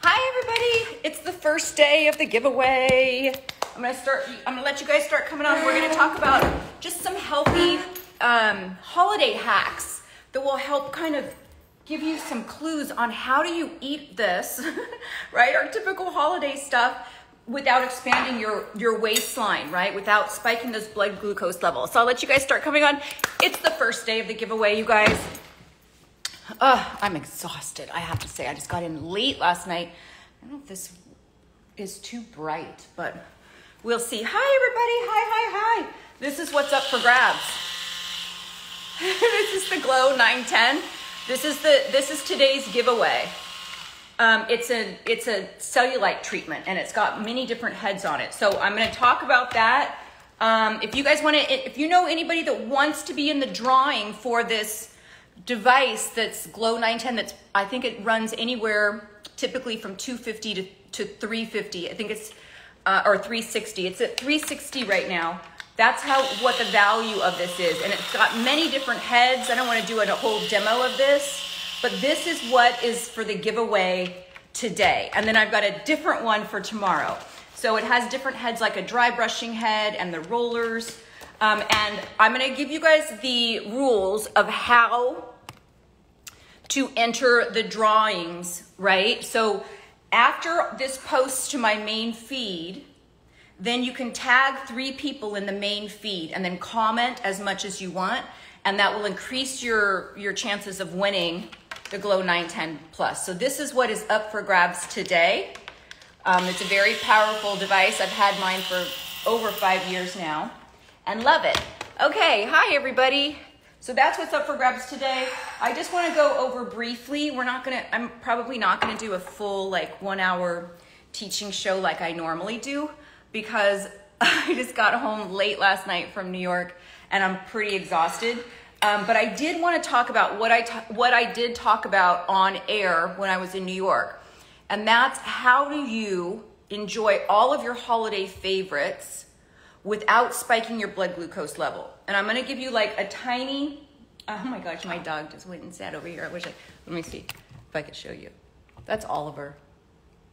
Hi everybody, it's the first day of the giveaway. I'm gonna let you guys start coming on. We're gonna talk about just some healthy holiday hacks that will help kind of give you some clues on how do you eat this, right? Our typical holiday stuff without expanding your waistline, right? Without spiking those blood glucose levels. So I'll let you guys start coming on. It's the first day of the giveaway, you guys. I'm exhausted, I have to say. I just got in late last night. I don't know if this is too bright, but we'll see. Hi, everybody. Hi. This is what's up for grabs. This is the Glow 910. This is today's giveaway. It's a cellulite treatment, and it's got many different heads on it. So I'm going to talk about that. If you guys want to, if you know anybody that wants to be in the drawing for this device that's Glow 910, I think it runs anywhere typically from $250 to $350. I think it's or $360. It's at $360 right now. That's what the value of this is, and it's got many different heads. I don't want to do a whole demo of this, but this is what is for the giveaway today. And then I've got a different one for tomorrow. So it has different heads, like a dry brushing head and the rollers. And I'm going to give you guys the rules of how to enter the drawings, right? So after this posts to my main feed, then you can tag 3 people in the main feed and then comment as much as you want. And that will increase your chances of winning the Glow 910 Plus. So this is what is up for grabs today. It's a very powerful device. I've had mine for over 5 years now and love it. Okay, hi everybody. So that's what's up for grabs today. I just want to go over briefly. I'm probably not gonna do a full 1 hour teaching show like I normally do, because I just got home late last night from New York and I'm pretty exhausted. But I did want to talk about what I did talk about on air when I was in New York. And that's how do you enjoy all of your holiday favorites without spiking your blood glucose level. And I'm gonna give you a tiny, oh my gosh, my dog just went and sat over here. Let me see if I could show you. That's Oliver.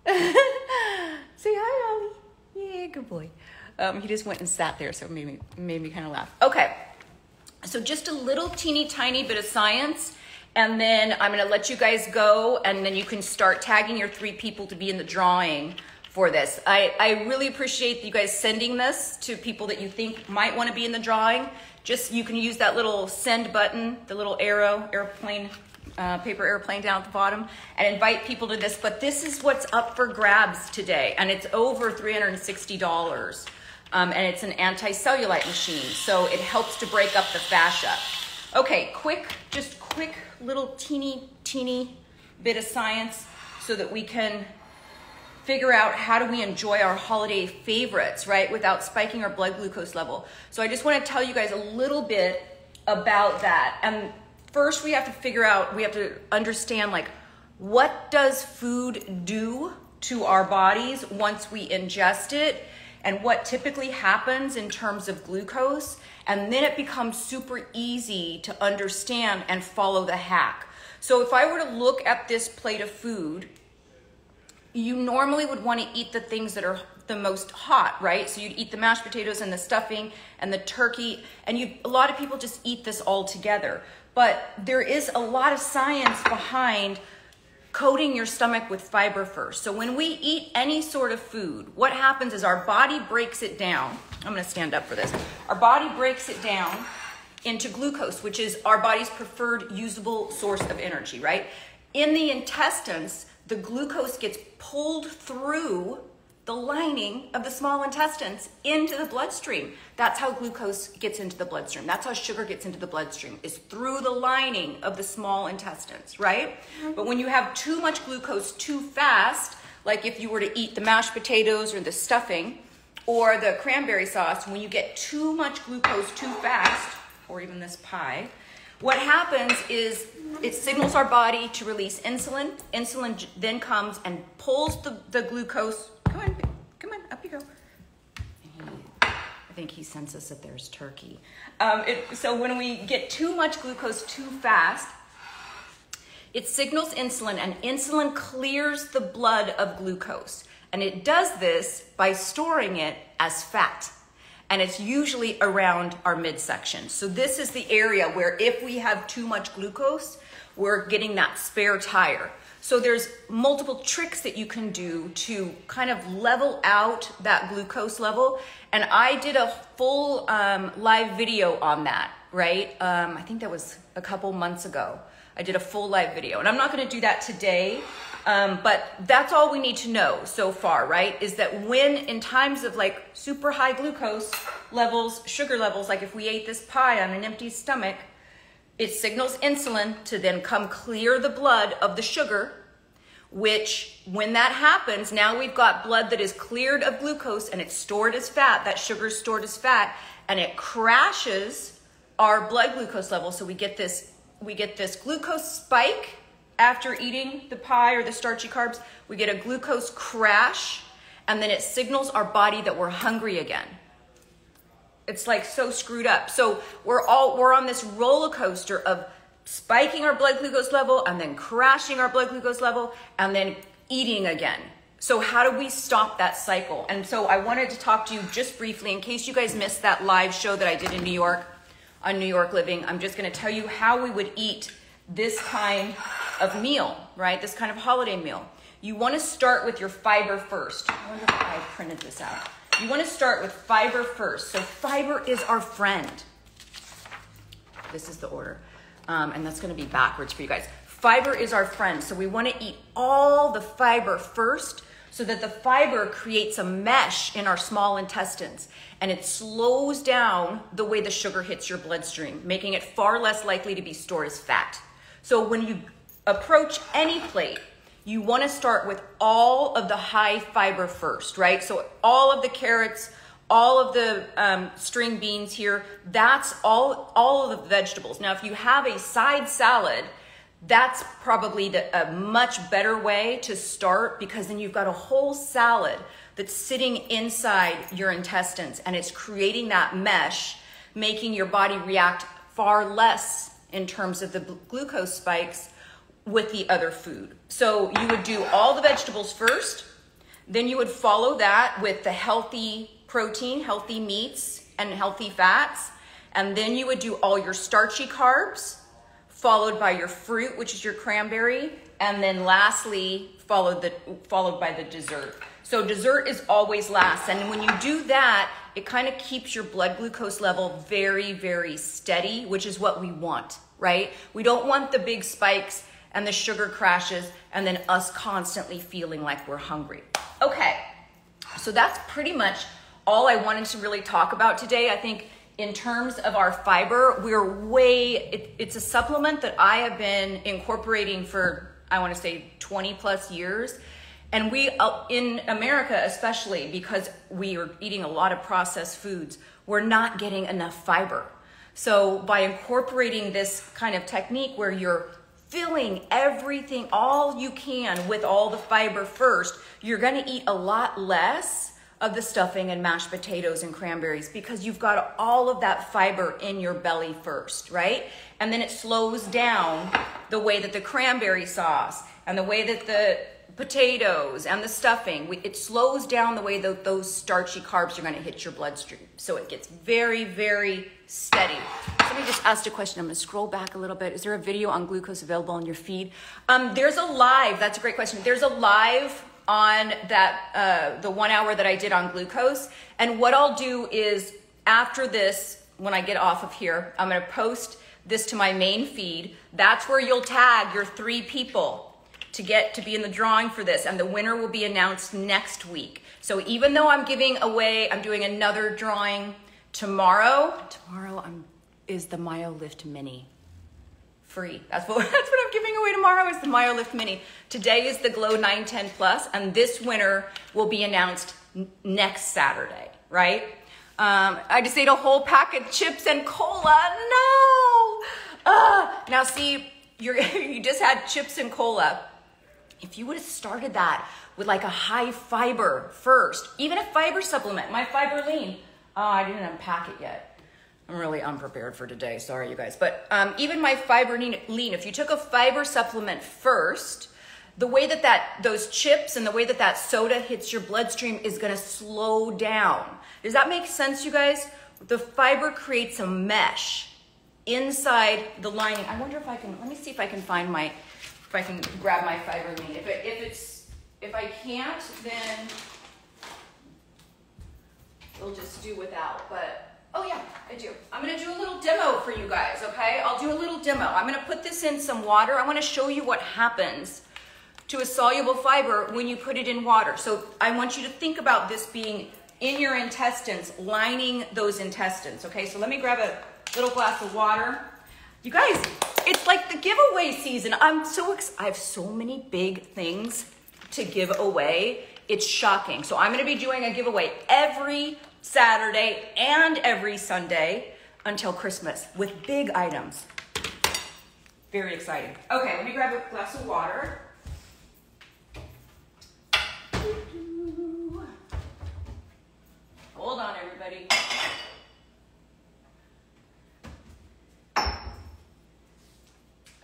Say hi, Ollie. Yeah, good boy. He just went and sat there, so it made me kind of laugh. Okay, so just a little teeny tiny bit of science, and then I'm gonna let you guys go, and then you can start tagging your 3 people to be in the drawing for this. I really appreciate you guys sending this to people that you think might want to be in the drawing. Just, you can use that little send button, the little airplane, paper airplane down at the bottom, and invite people to this. But this is what's up for grabs today, and it's over $360. And it's an anti-cellulite machine, so it helps to break up the fascia. Okay, quick little teeny bit of science so that we can figure out how do we enjoy our holiday favorites, right, without spiking our blood glucose level. So I just want to tell you guys a little bit about that. And first we have to understand what does food do to our bodies once we ingest it, and what typically happens in terms of glucose. And then it becomes super easy to understand and follow the hack. So if I were to look at this plate of food, you normally would want to eat the things that are the most hot, right? So you'd eat the mashed potatoes and the stuffing and the turkey, and a lot of people just eat this all together. But there is a lot of science behind coating your stomach with fiber first. So when we eat any sort of food, what happens is our body breaks it down. I'm gonna stand up for this. Our body breaks it down into glucose, which is our body's preferred usable source of energy, right? In the intestines, the glucose gets pulled through the lining of the small intestines into the bloodstream. That's how glucose gets into the bloodstream. That's how sugar gets into the bloodstream, is through the lining of the small intestines, right? But when you have too much glucose too fast, like if you were to eat the mashed potatoes or the stuffing or the cranberry sauce, when you get too much glucose too fast, or even this pie, what happens is it signals our body to release insulin. Insulin then comes and pulls the glucose. Come on, up you go. I think he senses that there's turkey. So when we get too much glucose too fast, It signals insulin, and insulin clears the blood of glucose. And it does this by storing it as fat. And it's usually around our midsection. So this is the area where if we have too much glucose, we're getting that spare tire. So there's multiple tricks that you can do to kind of level out that glucose level. And I did a full live video on that, right? I think that was a couple months ago. I did a full live video, and I'm not gonna do that today, but that's all we need to know so far, right? Is that when in times of like super high glucose levels, sugar levels, like if we ate this pie on an empty stomach, it signals insulin to then come clear the blood of the sugar, which when that happens, now we've got blood that is cleared of glucose and it's stored as fat, that sugar is stored as fat, and it crashes our blood glucose level. So we get this glucose spike after eating the pie or the starchy carbs. We get a glucose crash, and then it signals our body that we're hungry again. It's like so screwed up. So we're on this roller coaster of spiking our blood glucose level and then crashing our blood glucose level and then eating again. So how do we stop that cycle? And so I wanted to talk to you just briefly in case you guys missed that live show that I did in New York on New York Living. I'm just going to tell you how we would eat this kind of meal, right? This kind of holiday meal. You want to start with your fiber first. I wonder if I printed this out. You want to start with fiber first. So fiber is our friend. This is the order. And that's going to be backwards for you guys. Fiber is our friend. So we want to eat all the fiber first so that the fiber creates a mesh in our small intestines. And it slows down the way the sugar hits your bloodstream, making it far less likely to be stored as fat. So when you approach any plate, you want to start with all of the high fiber first, right? So all of the carrots, all of the string beans here, that's all of the vegetables. Now, if you have a side salad, that's probably a much better way to start, because then you've got a whole salad that's sitting inside your intestines and it's creating that mesh, making your body react far less in terms of the glucose spikes with the other food. So you would do all the vegetables first, then you would follow that with the healthy protein, healthy meats, and healthy fats, and then you would do all your starchy carbs, followed by your fruit, which is your cranberry, and then lastly, followed by the dessert. So dessert is always last, and when you do that, it kind of keeps your blood glucose level very, very steady, which is what we want, right? We don't want the big spikes and the sugar crashes and then us constantly feeling like we're hungry. Okay, so that's pretty much all I wanted to really talk about today. I think in terms of our fiber, it's a supplement that I have been incorporating for, I want to say 20 plus years. And we, in America especially, because we are eating a lot of processed foods, we're not getting enough fiber. So by incorporating this kind of technique where you're filling everything, all you can with all the fiber first, you're gonna eat a lot less of the stuffing and mashed potatoes and cranberries because you've got all of that fiber in your belly first, right? And then it slows down the way that the cranberry sauce and the way that the potatoes and the stuffing, it slows down the way that those starchy carbs are gonna hit your bloodstream. So it gets very, very steady. Somebody just asked a question. I'm gonna scroll back a little bit. Is there a video on glucose available on your feed? There's a live, that's a great question. There's a live on that, the 1 hour that I did on glucose. And what I'll do is after this, when I get off of here, I'm gonna post this to my main feed. That's where you'll tag your 3 people to get to be in the drawing for this, and the winner will be announced next week. So even though I'm doing another drawing tomorrow is the MyoLift Mini free. That's what I'm giving away tomorrow is the MyoLift Mini. Today is the Glow 910 Plus, and this winner will be announced next Saturday, right? I just ate a whole pack of chips and cola. No! Now see, you just had chips and cola. If you would have started that with like a high fiber first, even a fiber supplement, my Fiber Lean. Oh, I didn't unpack it yet. I'm really unprepared for today. Sorry, you guys. But even my fiber lean, if you took a fiber supplement first, the way that those chips and the way that soda hits your bloodstream is going to slow down. Does that make sense, you guys? The fiber creates a mesh inside the lining. I wonder if I can, let me see if I can find if I can grab my fiber lean. If I can't, then we'll just do without, but oh yeah, I do. I'm gonna do a little demo for you guys, okay? I'll do a little demo. I'm gonna put this in some water. I wanna show you what happens to a soluble fiber when you put it in water. So I want you to think about this being in your intestines, lining those intestines, okay? So let me grab a little glass of water. You guys, it's like the giveaway season. I have so many big things to give away. It's shocking. So I'm gonna be doing a giveaway every Saturday and every Sunday until Christmas with big items. Very exciting. Okay, let me grab a glass of water. Hold on, everybody. I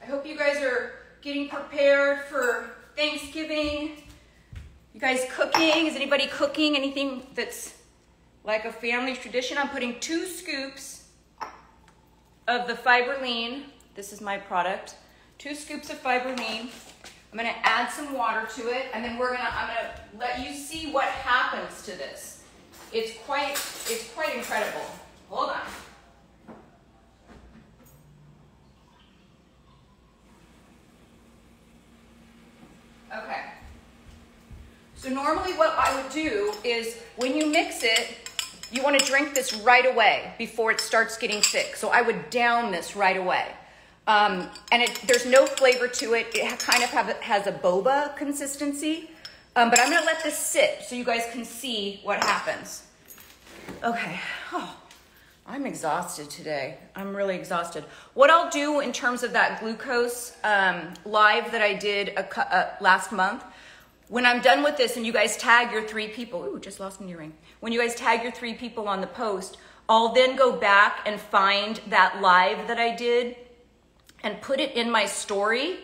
hope you guys are getting prepared for Thanksgiving. You guys cooking? Is anybody cooking anything that's like a family tradition? I'm putting 2 scoops of the fiber lean. This is my product. 2 scoops of fiber lean. I'm gonna add some water to it, and then I'm gonna let you see what happens to this. It's quite incredible. Hold on. Okay. So normally what I would do is when you mix it, you want to drink this right away before it starts getting thick. So I would down this right away. And there's no flavor to it. It kind of has a boba consistency. But I'm going to let this sit so you guys can see what happens. Okay. Oh, I'm exhausted today. I'm really exhausted. What I'll do in terms of that glucose live that I did last month, when I'm done with this and you guys tag your 3 people, ooh, just lost an earring. When you guys tag your 3 people on the post, I'll then go back and find that live that I did and put it in my story.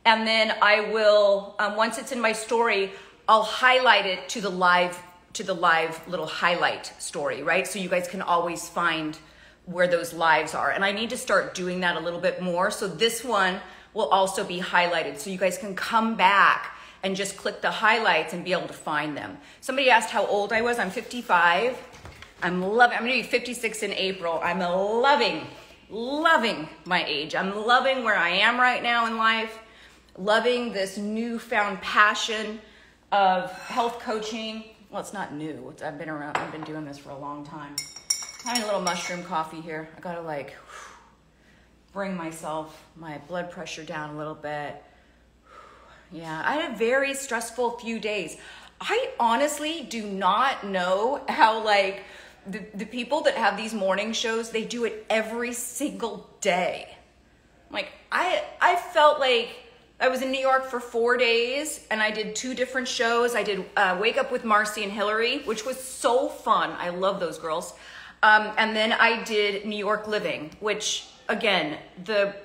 And then I will, once it's in my story, I'll highlight it to the live little highlight story, right? So you guys can always find where those lives are. And I need to start doing that a little bit more. So this one will also be highlighted so you guys can come back and just click the highlights and be able to find them. Somebody asked how old I was. I'm 55. I'm gonna be 56 in April. I'm loving my age. I'm loving where I am right now in life, loving this newfound passion of health coaching. Well, it's not new. I've been doing this for a long time. Having a little mushroom coffee here. I gotta bring my blood pressure down a little bit. Yeah, I had a very stressful few days. I honestly do not know how the people that have these morning shows, they do it every single day. I felt like I was in New York for 4 days and I did 2 different shows. I did Wake Up with Marcy and Hillary, which was so fun. I love those girls. And then I did New York Living, which again, the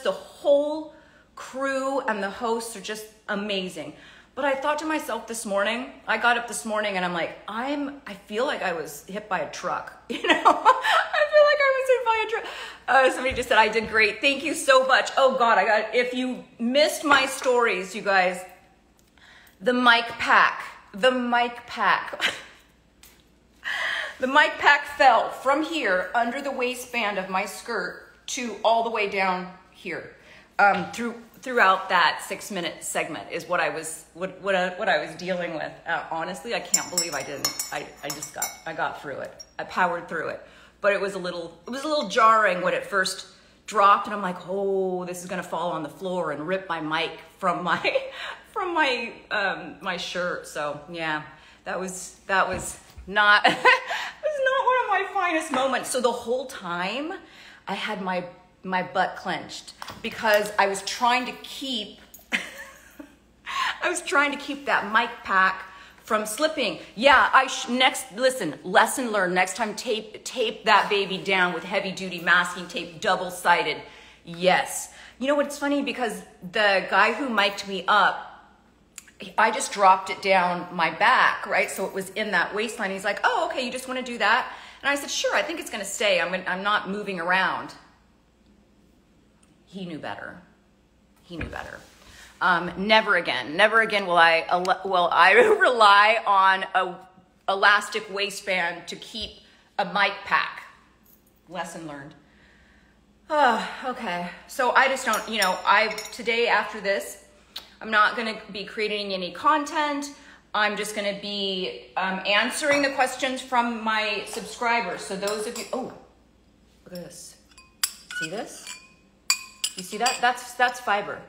whole crew and the hosts are just amazing. But I thought to myself this morning, I got up this morning and I'm like, I feel like I was hit by a truck, I feel like I was hit by a truck. Somebody just said, I did great. Thank you so much. Oh God, if you missed my stories, you guys, the mic pack fell from here under the waistband of my skirt to all the way down here. Throughout that 6-minute segment is what I was dealing with. Honestly, I can't believe I didn't. I got through it. I powered through it, but it was a little jarring when it first dropped, and I'm like, oh, this is gonna fall on the floor and rip my mic from my my shirt. So yeah, that was not one of my finest moments. So the whole time I had my butt clenched because I was trying to keep that mic pack from slipping. Yeah, listen, lesson learned. Next time, tape that baby down with heavy duty masking tape, double-sided. Yes. You know what's funny? Because the guy who mic'd me up, I just dropped it down my back, right? So it was in that waistline. He's like, oh, okay, you just want to do that? And I said, sure, I think it's going to stay. I'm not moving around. He knew better. He knew better. Never again will I rely on a elastic waistband to keep a mic pack. Lesson learned. Oh, okay. So I just don't, today after this, I'm not going to be creating any content. I'm just going to be answering the questions from my subscribers. So those of you, oh, look at this. See this? You see that? That's fiber.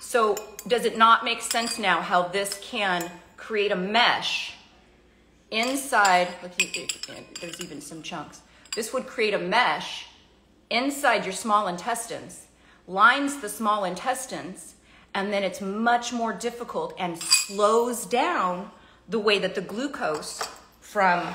So does it not make sense now how this can create a mesh inside, there's even some chunks. This would create a mesh inside your small intestines, lines the small intestines, and then it's much more difficult and slows down the way that the glucose from,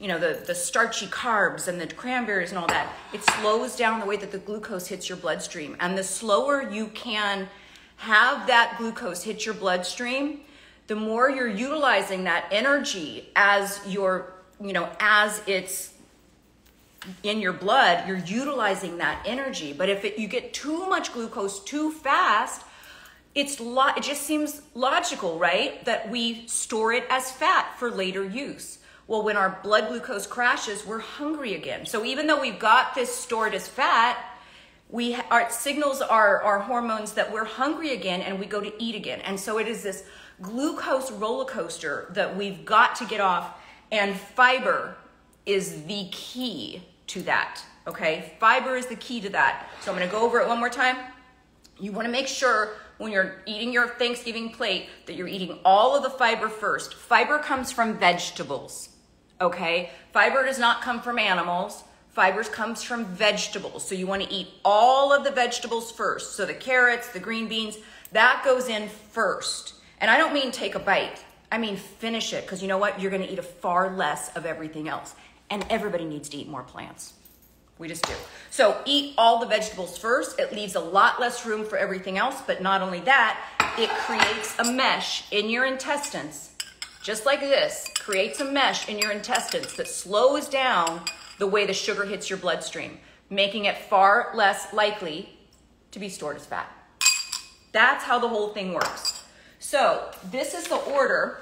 the starchy carbs and the cranberries and all that, it slows down the way that the glucose hits your bloodstream. And the slower you can have that glucose hit your bloodstream, the more you're utilizing that energy as as it's in your blood, you're utilizing that energy. But if you get too much glucose too fast, it just seems logical, right? That we store it as fat for later use. Well, when our blood glucose crashes, we're hungry again. So even though we've got this stored as fat, it signals our hormones that we're hungry again and we go to eat again. And so it is this glucose roller coaster that we've got to get off, and fiber is the key to that, okay? Fiber is the key to that. So I'm gonna go over it one more time. You wanna make sure when you're eating your Thanksgiving plate that you're eating all of the fiber first. Fiber comes from vegetables, okay? Fiber does not come from animals. Fibers comes from vegetables. So you want to eat all of the vegetables first. So the carrots, the green beans, that goes in first. And I don't mean take a bite. I mean finish it, because you know what? You're going to eat a far less of everything else. And everybody needs to eat more plants. We just do. So eat all the vegetables first. It leaves a lot less room for everything else. But not only that, it creates a mesh in your intestines. Just like this, creates a mesh in your intestines that slows down the way the sugar hits your bloodstream, making it far less likely to be stored as fat. That's how the whole thing works. So this is the order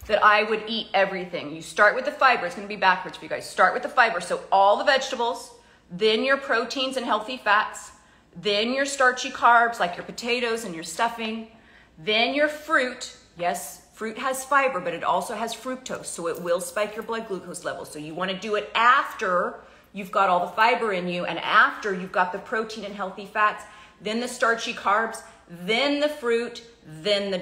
that I would eat everything. You start with the fiber. It's going to be backwards for you guys. Start with the fiber. So all the vegetables, then your proteins and healthy fats, then your starchy carbs like your potatoes and your stuffing, then your fruit. Yes, fruit has fiber, but it also has fructose, so it will spike your blood glucose levels. So you want to do it after you've got all the fiber in you and after you've got the protein and healthy fats, then the starchy carbs, then the fruit, then the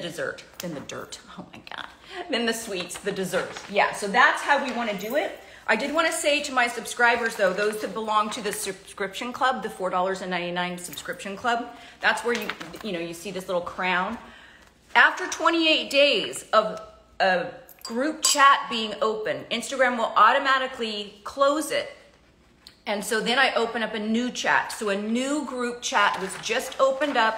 dessert, oh my God, then the sweets, the desserts. Yeah, so that's how we want to do it. I did want to say to my subscribers, though, those that belong to the subscription club, the $4.99 subscription club, that's where you see this little crown. After 28 days of a group chat being open, Instagram will automatically close it. And so then I open up a new chat. So a new group chat was just opened up.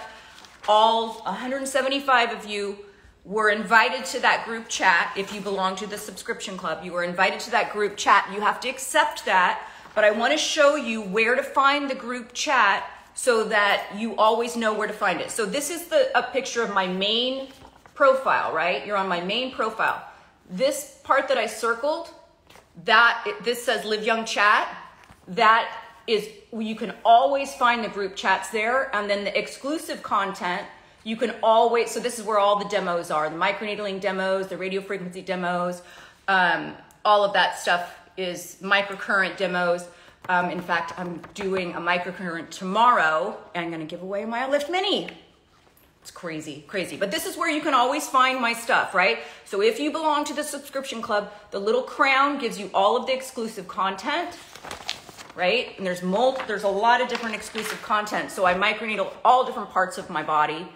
All 175 of you were invited to that group chat. If you belong to the subscription club, you were invited to that group chat. You have to accept that. But I want to show you where to find the group chat so that you always know where to find it. So this is a picture of my main profile, right? You're on my main profile. This part that I circled, this says Live Young Chat. That is, you can always find the group chats there. And then the exclusive content, you can always, so this is where all the demos are, the microneedling demos, the radio frequency demos, all of that stuff is microcurrent demos. In fact, I'm doing a microcurrent tomorrow and I'm gonna give away my Lift Mini. It's crazy, crazy. But this is where you can always find my stuff, right? So if you belong to the subscription club, the little crown gives you all of the exclusive content, right? And there's a lot of different exclusive content. So I microneedle all different parts of my body.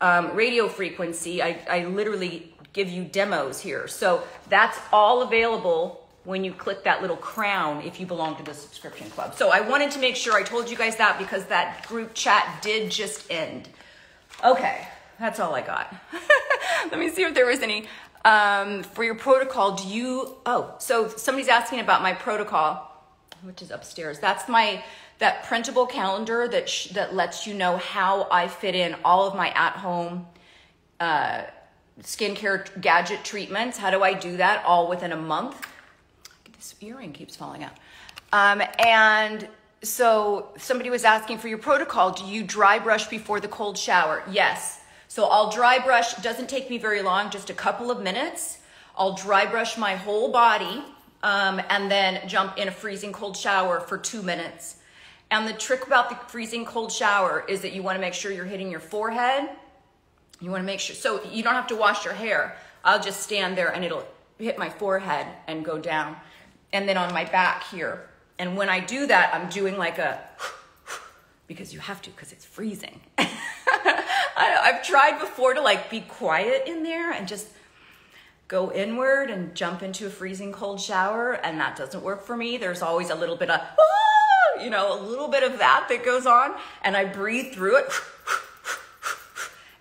radio frequency. I literally give you demos here. So that's all available when you click that little crown if you belong to the subscription club. So I wanted to make sure I told you guys that because that group chat did just end. Okay, that's all I got. Let me see if there was any. For your protocol, so somebody's asking about my protocol, which is upstairs. That's that printable calendar that lets you know how I fit in all of my at-home skincare gadget treatments. How do I do that all within a month? This earring keeps falling out. And so somebody was asking for your protocol. Do you dry brush before the cold shower? Yes. So I'll dry brush, it doesn't take me very long, just a couple of minutes. I'll dry brush my whole body and then jump in a freezing cold shower for 2 minutes. And the trick about the freezing cold shower is that you wanna make sure you're hitting your forehead. You wanna make sure, so you don't have to wash your hair. I'll just stand there and it'll hit my forehead and go down. And then on my back here. And when I do that, I'm doing like a, because you have to, because it's freezing. I've tried before to like be quiet in there and just go inward and jump into a freezing cold shower, and that doesn't work for me. There's always a little bit of, a little bit of that goes on, and I breathe through it,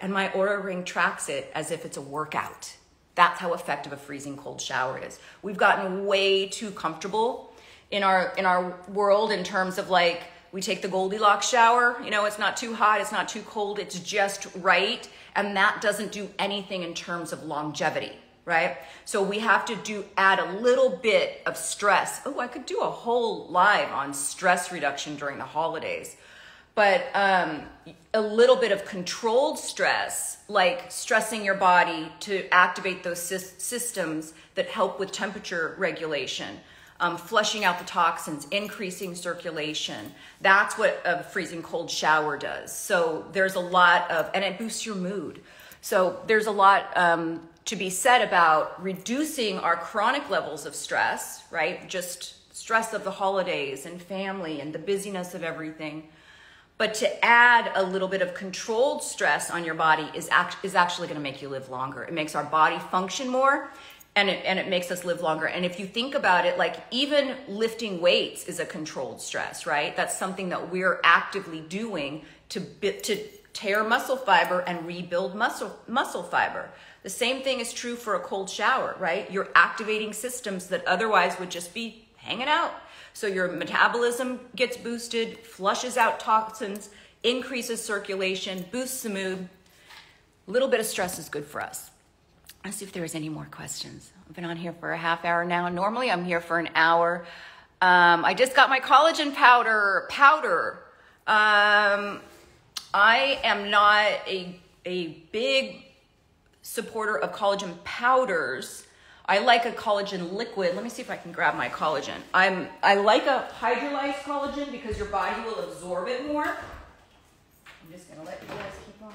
and my Oura Ring tracks it as if it's a workout. That's how effective a freezing cold shower is. We've gotten way too comfortable in our world in terms of like, we take the Goldilocks shower, it's not too hot, it's not too cold, it's just right. And that doesn't do anything in terms of longevity, right? So we have to add a little bit of stress. Oh, I could do a whole live on stress reduction during the holidays. But a little bit of controlled stress, like stressing your body to activate those systems that help with temperature regulation. Flushing out the toxins, increasing circulation. That's what a freezing cold shower does. So there's a lot of, and it boosts your mood. So there's a lot to be said about reducing our chronic levels of stress, right? Just stress of the holidays and family and the busyness of everything. But to add a little bit of controlled stress on your body is actually gonna make you live longer. It makes our body function more. And it makes us live longer. And if you think about it, like even lifting weights is a controlled stress, right? That's something that we're actively doing to tear muscle fiber and rebuild muscle fiber. The same thing is true for a cold shower, right? You're activating systems that otherwise would just be hanging out. So your metabolism gets boosted, flushes out toxins, increases circulation, boosts the mood. A little bit of stress is good for us. Let's see if there's any more questions. I've been on here for a half hour now. Normally I'm here for an hour. I just got my collagen powder. I am not a big supporter of collagen powders. I like a collagen liquid. Let me see if I can grab my collagen. I like a hydrolyzed collagen because your body will absorb it more. I'm just gonna let you guys keep on.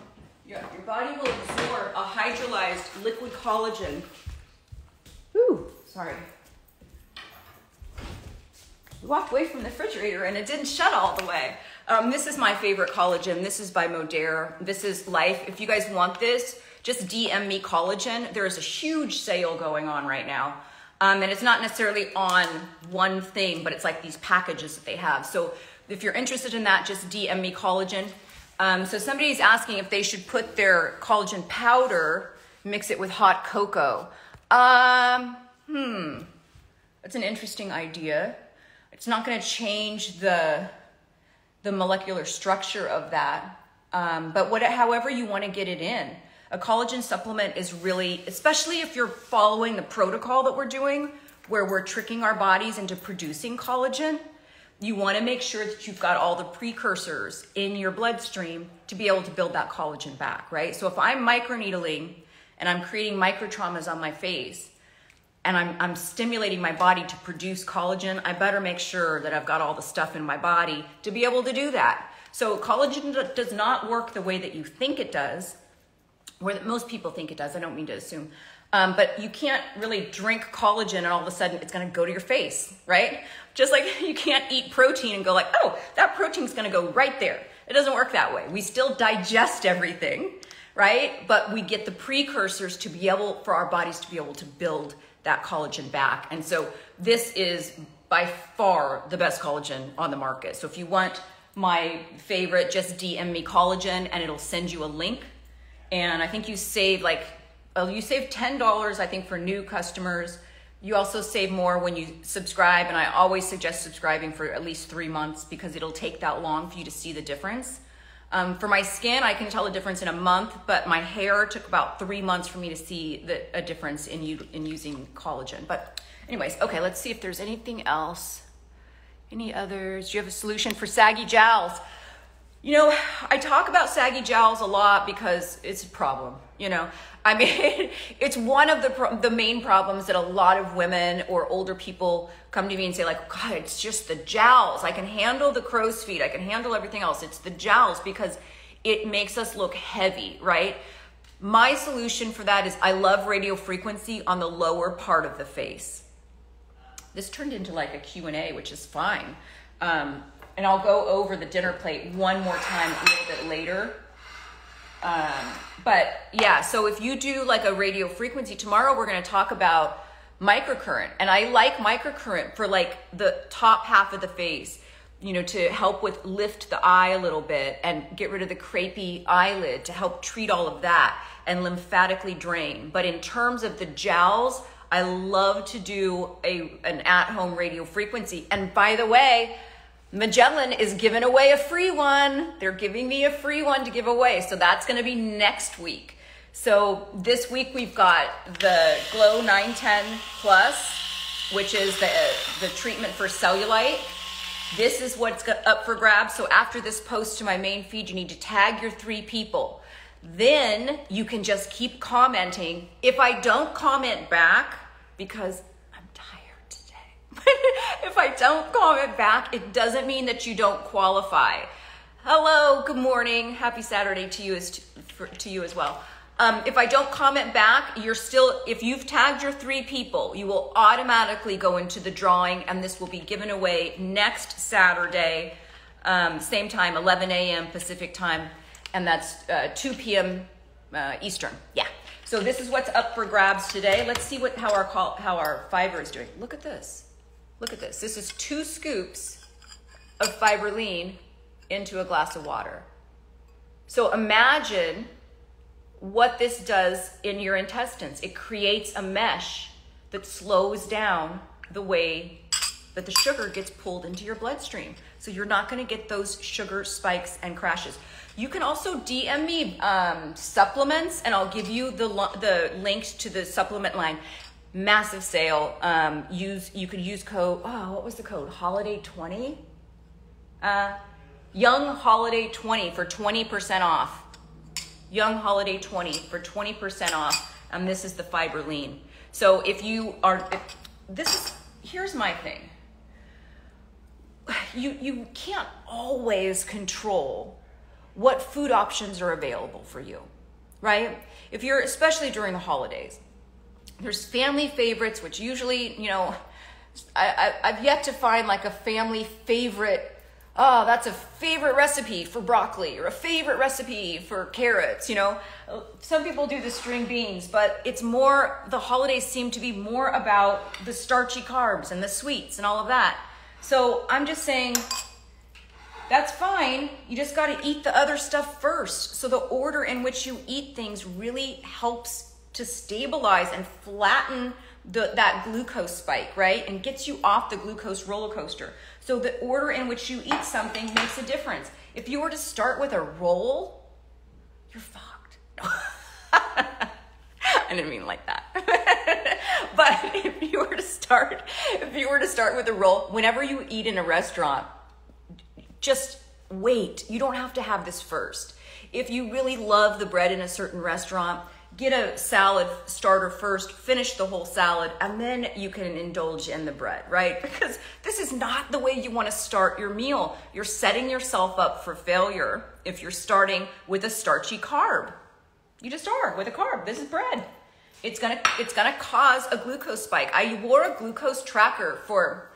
Your body will absorb a hydrolyzed liquid collagen. Ooh, sorry. We walked away from the refrigerator and it didn't shut all the way. This is my favorite collagen. This is by Modere. This is Life. If you guys want this, just DM me collagen. There is a huge sale going on right now. And it's not necessarily on one thing, but it's like these packages that they have. So if you're interested in that, just DM me collagen. So somebody's asking if they should put their collagen powder, mix it with hot cocoa. That's an interesting idea. It's not going to change the molecular structure of that. But however you want to get it in. A collagen supplement is really, especially if you're following the protocol that we're doing, where we're tricking our bodies into producing collagen, you want to make sure that you've got all the precursors in your bloodstream to be able to build that collagen back, right? So if I'm microneedling and I'm creating microtraumas on my face and I'm stimulating my body to produce collagen, I better make sure that I've got all the stuff in my body to be able to do that. So collagen does not work the way that you think it does, or that most people think it does. I don't mean to assume. But you can't really drink collagen and all of a sudden it's gonna go to your face, right? Just like you can't eat protein and go like, oh, that protein's gonna go right there. It doesn't work that way. We still digest everything, right? But we get the precursors to be able, for our bodies to be able to build that collagen back. And so this is by far the best collagen on the market. So if you want my favorite, just DM me collagen and it'll send you a link. And I think you save you save $10, I think, for new customers. You also save more when you subscribe. And I always suggest subscribing for at least 3 months because it'll take that long for you to see the difference. For my skin, I can tell a difference in a month, but my hair took about 3 months for me to see a difference in using collagen. But anyways, okay, let's see if there's anything else. Any others? Do you have a solution for saggy jowls? You know, I talk about saggy jowls a lot because it's a problem, you know. I mean, it's one of the main problems that a lot of women or older people come to me and say, like, God, it's just the jowls. I can handle the crow's feet. I can handle everything else. It's the jowls because it makes us look heavy, right? My solution for that is I love radio frequency on the lower part of the face. This turned into like a Q&A, which is fine. And I'll go over the dinner plate one more time a little bit later. But yeah, so if you do like a radio frequency, tomorrow we're going to talk about microcurrent. And I like microcurrent for like the top half of the face, you know, to help with lift the eye a little bit and get rid of the crepey eyelid to help treat all of that and lymphatically drain. But in terms of the jowls, I love to do an at-home radio frequency. And by the way, Magellan is giving away a free one. They're giving me a free one to give away. So that's going to be next week. So this week we've got the Glow 910 Plus, which is the treatment for cellulite. This is what's up for grabs. So after this post to my main feed, you need to tag your 3 people. Then you can just keep commenting. If I don't comment back, because I'm tired today, if I don't comment back, it doesn't mean that you don't qualify. Hello, good morning, happy Saturday to you as well. If I don't comment back, if you've tagged your 3 people, you will automatically go into the drawing, and this will be given away next Saturday, same time, 11 a.m. Pacific time. And that's 2 p.m. Eastern. Yeah. So this is what's up for grabs today. Let's see how our fiber is doing. Look at this. Look at this. This is 2 scoops of fiber lean into a glass of water. So imagine what this does in your intestines. It creates a mesh that slows down the way that the sugar gets pulled into your bloodstream. So you're not going to get those sugar spikes and crashes. You can also DM me supplements, and I'll give you the link to the supplement line. Massive sale. You could use code. Oh, what was the code? Holiday 20. Young Holiday 20 for 20% off. Young Holiday 20 for 20% off. And this is the fiber lean. So if you are, here's my thing. You can't always control what food options are available for you, right? If you're, especially during the holidays, there's family favorites, which usually, you know, I've yet to find like a family favorite. Oh, that's a favorite recipe for broccoli or a favorite recipe for carrots, you know. Some people do the string beans, but it's more, the holidays seem to be more about the starchy carbs and the sweets and all of that. So I'm just saying, that's fine. You just got to eat the other stuff first. So the order in which you eat things really helps to stabilize and flatten that glucose spike, right? And gets you off the glucose roller coaster. So the order in which you eat something makes a difference. If you were to start with a roll, you're fucked. I didn't mean like that. But if you were to start with a roll, whenever you eat in a restaurant, just wait. You don't have to have this first. If you really love the bread in a certain restaurant, get a salad starter first, finish the whole salad, and then you can indulge in the bread, right? Because this is not the way you want to start your meal. You're setting yourself up for failure if you're starting with a starchy carb. You just are with a carb. This is bread. It's gonna cause a glucose spike. I wore a glucose tracker for,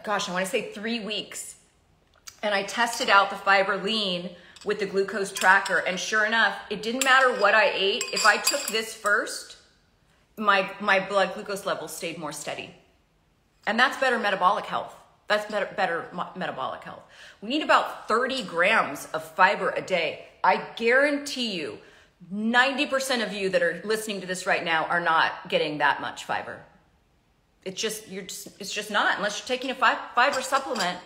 gosh, I want to say 3 weeks. And I tested out the fiber lean with the glucose tracker. And sure enough, it didn't matter what I ate. If I took this first, my blood glucose level stayed more steady. And that's better metabolic health. That's better metabolic health. We need about 30 grams of fiber a day. I guarantee you, 90% of you that are listening to this right now are not getting that much fiber. It's just not, unless you're taking a fiber supplement.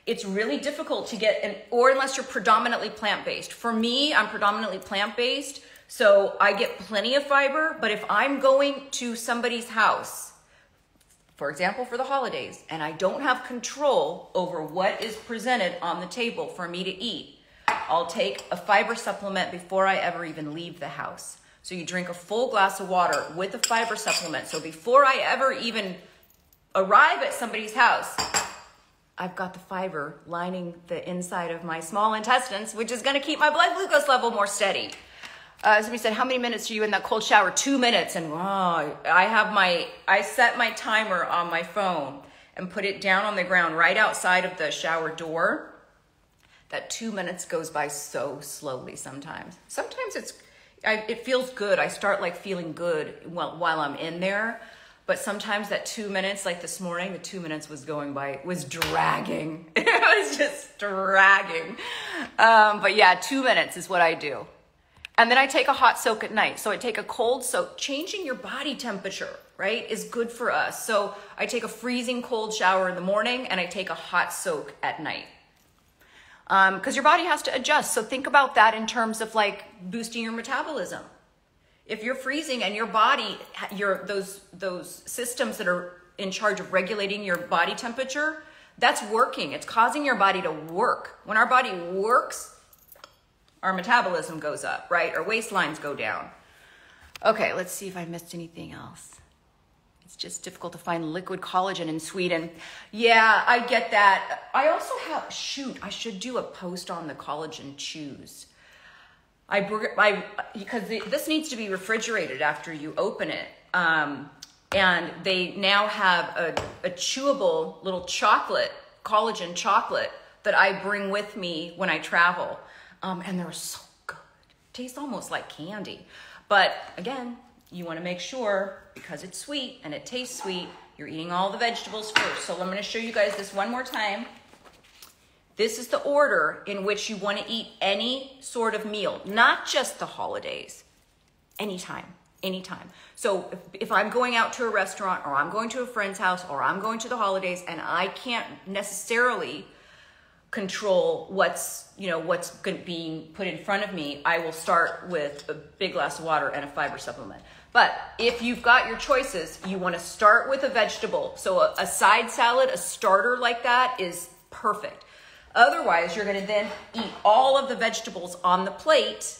It's really difficult to get, or unless you're predominantly plant-based. For me, I'm predominantly plant-based, so I get plenty of fiber. But if I'm going to somebody's house, for example, for the holidays, and I don't have control over what is presented on the table for me to eat, I'll take a fiber supplement before I ever even leave the house. So you drink a full glass of water with a fiber supplement. So before I ever even arrive at somebody's house, I've got the fiber lining the inside of my small intestines, which is going to keep my blood glucose level more steady. Somebody said, how many minutes are you in that cold shower? 2 minutes. And wow, I set my timer on my phone and put it down on the ground right outside of the shower door. That 2 minutes goes by so slowly sometimes. Sometimes it feels good. I start like feeling good while I'm in there. But sometimes that 2 minutes, like this morning, the 2 minutes was dragging. It was just dragging. But yeah, 2 minutes is what I do. And then I take a hot soak at night. So I take a cold soak. Changing your body temperature, right, is good for us. So I take a freezing cold shower in the morning and I take a hot soak at night. Because your body has to adjust. So think about that in terms of like boosting your metabolism. If you're freezing and your body, those systems that are in charge of regulating your body temperature, that's working. It's causing your body to work. When our body works, our metabolism goes up, right? Our waistlines go down. Okay, let's see if I missed anything else. It's just difficult to find liquid collagen in Sweden. Yeah, I get that. I also have, I should do a post on the collagen chews. Because this needs to be refrigerated after you open it. And they now have a chewable little collagen chocolate that I bring with me when I travel. And they're so good. Tastes almost like candy. But again, you want to make sure, because it's sweet and it tastes sweet, you're eating all the vegetables first. So I'm going to show you guys this one more time. This is the order in which you want to eat any sort of meal, not just the holidays, anytime. So if I'm going out to a restaurant or I'm going to a friend's house or I'm going to the holidays and I can't necessarily control what's being put in front of me, I will start with a big glass of water and a fiber supplement. But if you've got your choices, you want to start with a vegetable. So a side salad, a starter like that is perfect. Otherwise, you're going to then eat all of the vegetables on the plate,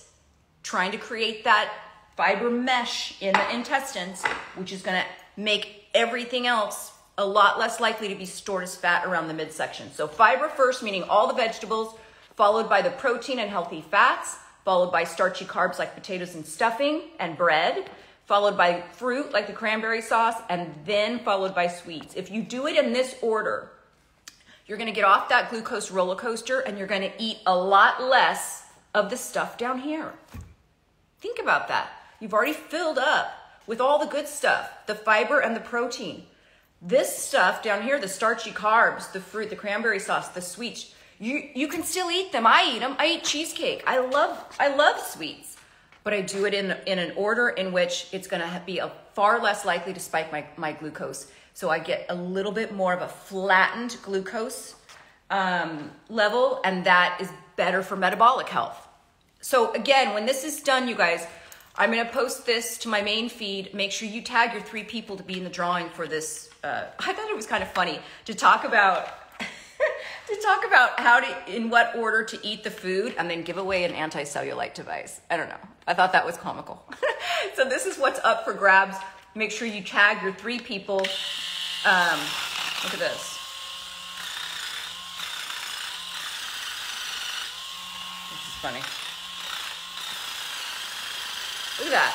trying to create that fiber mesh in the intestines, which is going to make everything else a lot less likely to be stored as fat around the midsection. So fiber first, meaning all the vegetables, followed by the protein and healthy fats, followed by starchy carbs like potatoes and stuffing and bread, followed by fruit like the cranberry sauce, and then followed by sweets. If you do it in this order, you're going to get off that glucose roller coaster and you're going to eat a lot less of the stuff down here. Think about that. You've already filled up with all the good stuff, the fiber and the protein. This stuff down here, the starchy carbs, the fruit, the cranberry sauce, the sweets, you can still eat them. I eat them. I eat cheesecake. I love sweets, but I do it in an order in which it's going to be far less likely to spike my glucose. So I get a little bit more of a flattened glucose level, and that is better for metabolic health. So again, when this is done, you guys, I'm going to post this to my main feed. Make sure you tag your 3 people to be in the drawing for this. I thought it was kind of funny to talk about in what order to eat the food and then give away an anti-cellulite device. I don't know. I thought that was comical. So this is what's up for grabs. Make sure you tag your 3 people. Look at this. This is funny. Look at that.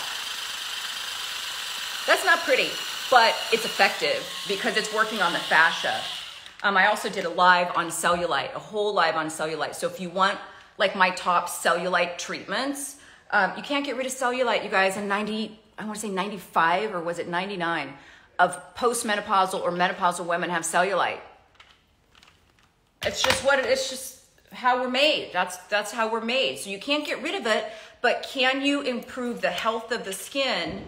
That's not pretty, but it's effective because it's working on the fascia. I also did a live on cellulite, a whole live on cellulite. So if you want like my top cellulite treatments. You can't get rid of cellulite, you guys, in I want to say 95 or was it 99 of postmenopausal or menopausal women have cellulite. It's just how we're made. That's how we're made. So you can't get rid of it, but can you improve the health of the skin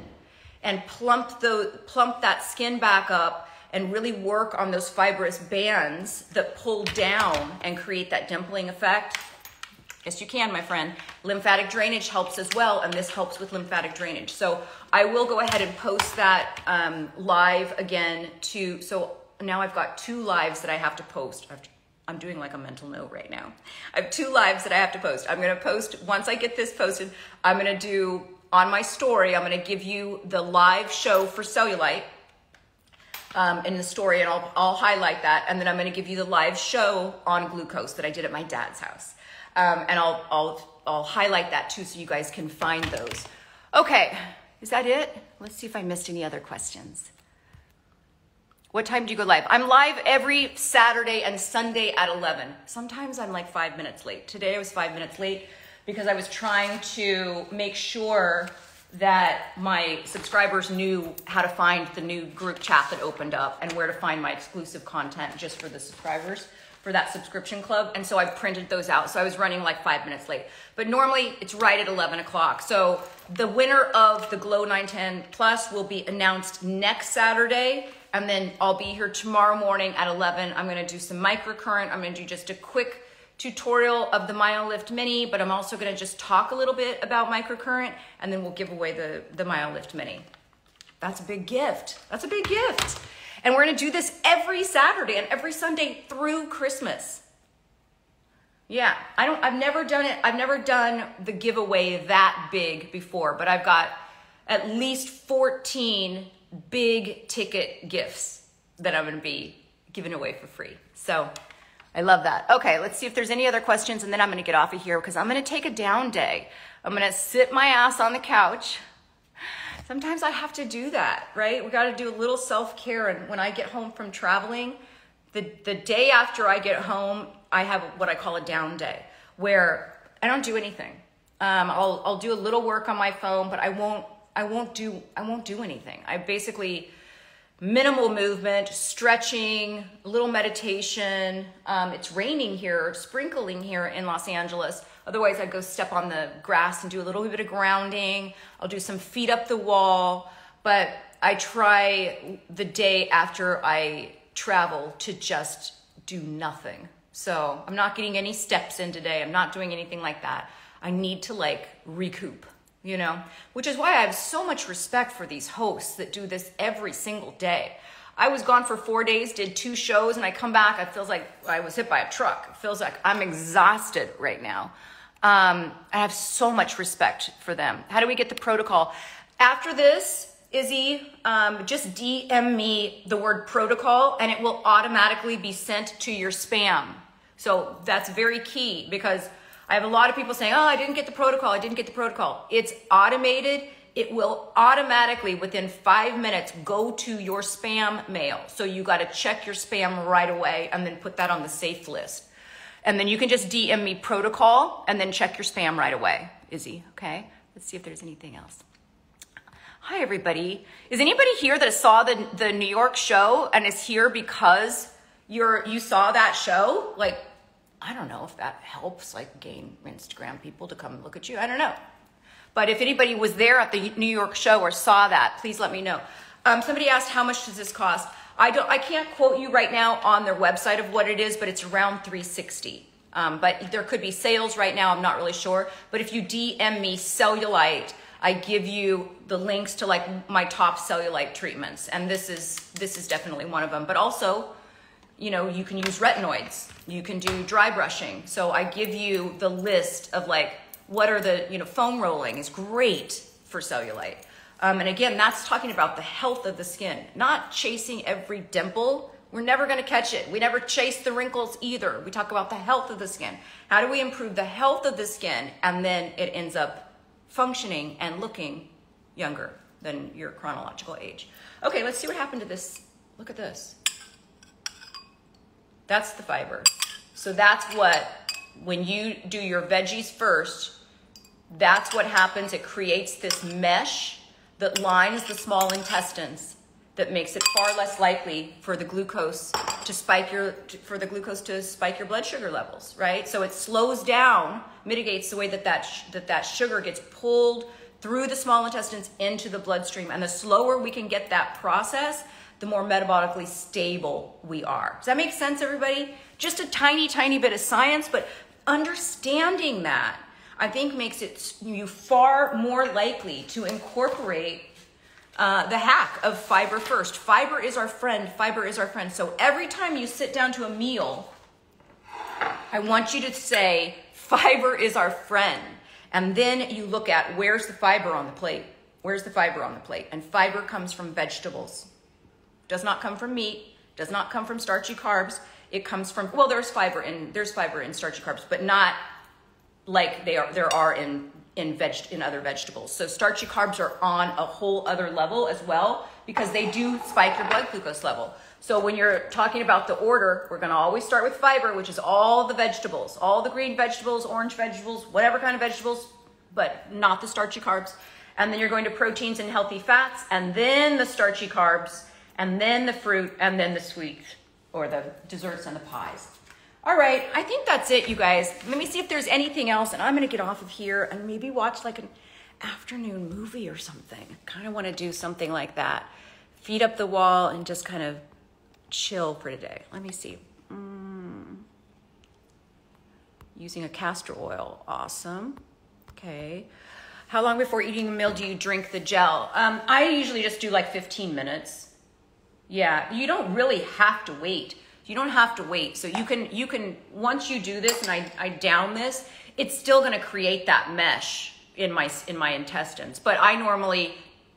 and plump that skin back up and really work on those fibrous bands that pull down and create that dimpling effect? Yes, you can, my friend. Lymphatic drainage helps as well, and this helps with lymphatic drainage. So I will go ahead and post that live again too. So now I've got 2 lives that I have to post. I'm doing like a mental note right now. I have 2 lives that I have to post. I'm gonna post, once I get this posted, I'm gonna do on my story, I'm gonna give you the live show for cellulite in the story, and I'll highlight that. And then I'm gonna give you the live show on glucose that I did at my dad's house. And I'll highlight that too so you guys can find those. Okay, is that it? Let's see if I missed any other questions. What time do you go live? I'm live every Saturday and Sunday at 11. Sometimes I'm like 5 minutes late. Today I was 5 minutes late because I was trying to make sure that my subscribers knew how to find the new group chat that opened up and where to find my exclusive content just for the subscribers for that subscription club. And so I printed those out. So I was running like 5 minutes late, but normally it's right at 11 o'clock. So the winner of the Glow 910 Plus will be announced next Saturday. And then I'll be here tomorrow morning at 11. I'm gonna do some microcurrent. I'm gonna do just a quick tutorial of the MyoLift Mini, but I'm also gonna just talk a little bit about microcurrent, and then we'll give away the MyoLift Mini. That's a big gift. That's a big gift. And we're gonna do this every Saturday and every Sunday through Christmas. Yeah, I've never done it. I've never done the giveaway that big before, but I've got at least 14 big ticket gifts that I'm gonna be giving away for free. So I love that. Okay, let's see if there's any other questions, and then I'm gonna get off of here because I'm gonna take a down day. I'm gonna sit my ass on the couch. Sometimes I have to do that, right? We gotta do a little self-care, and when I get home from traveling, the day after I get home, I have what I call a down day, where I don't do anything. I'll do a little work on my phone, but I won't do anything. I basically minimal movement, stretching, a little meditation. It's raining here, sprinkling here in Los Angeles. Otherwise, I'd go step on the grass and do a little bit of grounding. I'll do some feet up the wall, but I try the day after I travel to just do nothing. So I'm not getting any steps in today. I'm not doing anything like that. I need to like recoup, you know, which is why I have so much respect for these hosts that do this every single day. I was gone for 4 days, did 2 shows, and I come back, it feels like I was hit by a truck. It feels like I'm exhausted right now. I have so much respect for them. How do we get the protocol? After this, Izzy, just DM me the word protocol and it will automatically be sent to your spam. So that's very key because I have a lot of people saying, oh, I didn't get the protocol. I didn't get the protocol. It's automated. It will automatically within 5 minutes go to your spam mail. So you got to check your spam right away and then put that on the safe list. And then you can just DM me protocol and then check your spam right away, Izzy, okay? Let's see if there's anything else. Hi, everybody. Is anybody here that saw the New York show and is here because you saw that show? Like, I don't know if that helps, like, gain Instagram people to come look at you. I don't know. But if anybody was there at the New York show or saw that, please let me know. Somebody asked, how much does this cost? I can't quote you right now on their website of what it is, but it's around $360. But there could be sales right now. I'm not really sure. But if you DM me cellulite, I give you the links to like my top cellulite treatments. And this is definitely one of them. But also, you know, you can use retinoids. You can do dry brushing. So I give you the list of like, what are the, you know, foam rolling is great for cellulite. And again, that's talking about the health of the skin, not chasing every dimple. We're never going to catch it. We never chase the wrinkles either. We talk about the health of the skin. How do we improve the health of the skin? And then it ends up functioning and looking younger than your chronological age. Okay, let's see what happened to this. Look at this. That's the fiber. So that's what when you do your veggies first, that's what happens. It creates this mesh that lines the small intestines that makes it far less likely for the glucose to spike your blood sugar levels, right? So it slows down, mitigates the way that sugar gets pulled through the small intestines into the bloodstream. And the slower we can get that process, the more metabolically stable we are. Does that make sense, everybody? Just a tiny, tiny bit of science, but understanding that, I think, makes you far more likely to incorporate the hack of fiber first. Fiber is our friend. Fiber is our friend. So every time you sit down to a meal, I want you to say, fiber is our friend. And then you look at, where's the fiber on the plate? Where's the fiber on the plate? And fiber comes from vegetables. Does not come from meat. Does not come from starchy carbs. It comes from, well, there's fiber in starchy carbs, but not like there are in other vegetables. So starchy carbs are on a whole other level as well, because they do spike your blood glucose level. So when you're talking about the order, we're going to always start with fiber, which is all the vegetables, all the green vegetables, orange vegetables, whatever kind of vegetables, but not the starchy carbs. And then you're going to proteins and healthy fats, and then the starchy carbs, and then the fruit, and then the sweets, or the desserts and the pies. All right, I think that's it, you guys. Let me see if there's anything else, and I'm going to get off of here and maybe watch like an afternoon movie or something. Kind of want to do something like that. Feet up the wall and just kind of chill for today. Let me see. Using a castor oil. Awesome. Okay. How long before eating a meal do you drink the gel? I usually just do like 15 minutes. Yeah, you don't really have to wait. You don't have to wait. So you can once you do this and I down this, it's still going to create that mesh in my intestines. But I normally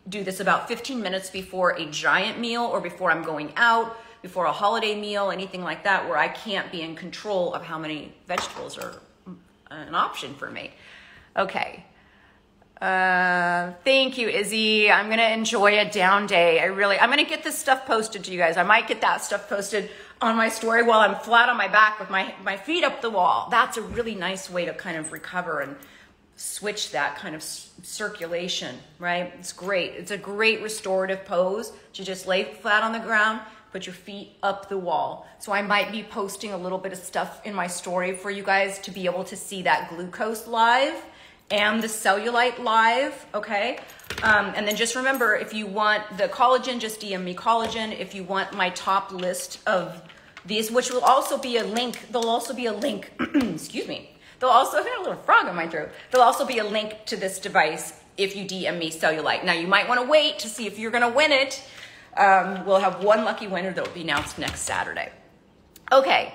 do this about 15 minutes before a giant meal, or before I'm going out, before a holiday meal, anything like that, where I can't be in control of how many vegetables are an option for me. Okay. Thank you, Izzy. I'm going to enjoy a down day. I'm going to get this stuff posted to you guys. I might get that stuff posted on my story while I'm flat on my back with my feet up the wall. That's a really nice way to kind of recover and switch that kind of circulation, right? It's great. It's a great restorative pose to just lay flat on the ground, put your feet up the wall. So I might be posting a little bit of stuff in my story for you guys to be able to see that glucose live and the cellulite live, okay? And then just remember, if you want the collagen, just DM me collagen. If you want my top list of these, which will also be a link, there'll also be a link, excuse me. I've got a little frog in my throat. There'll also be a link to this device if you DM me cellulite. Now you might wanna wait to see if you're gonna win it. We'll have one lucky winner that will be announced next Saturday. Okay,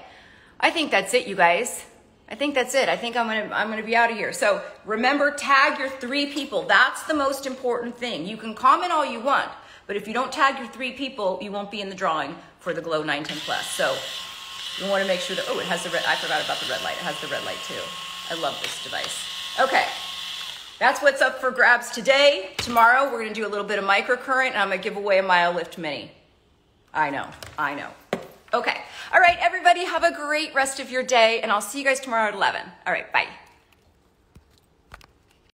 I think that's it, you guys. I think that's it. I think I'm gonna be out of here. So remember, tag your 3 people. That's the most important thing. You can comment all you want, but if you don't tag your 3 people, you won't be in the drawing for the Glow 910 Plus. So you want to make sure that, oh, it has the red, I forgot about the red light. It has the red light too. I love this device. Okay, that's what's up for grabs today. Tomorrow, we're gonna do a little bit of microcurrent, and I'm gonna give away a Mile Lift Mini. I know. Okay, all right, everybody, have a great rest of your day, and I'll see you guys tomorrow at 11. All right, bye.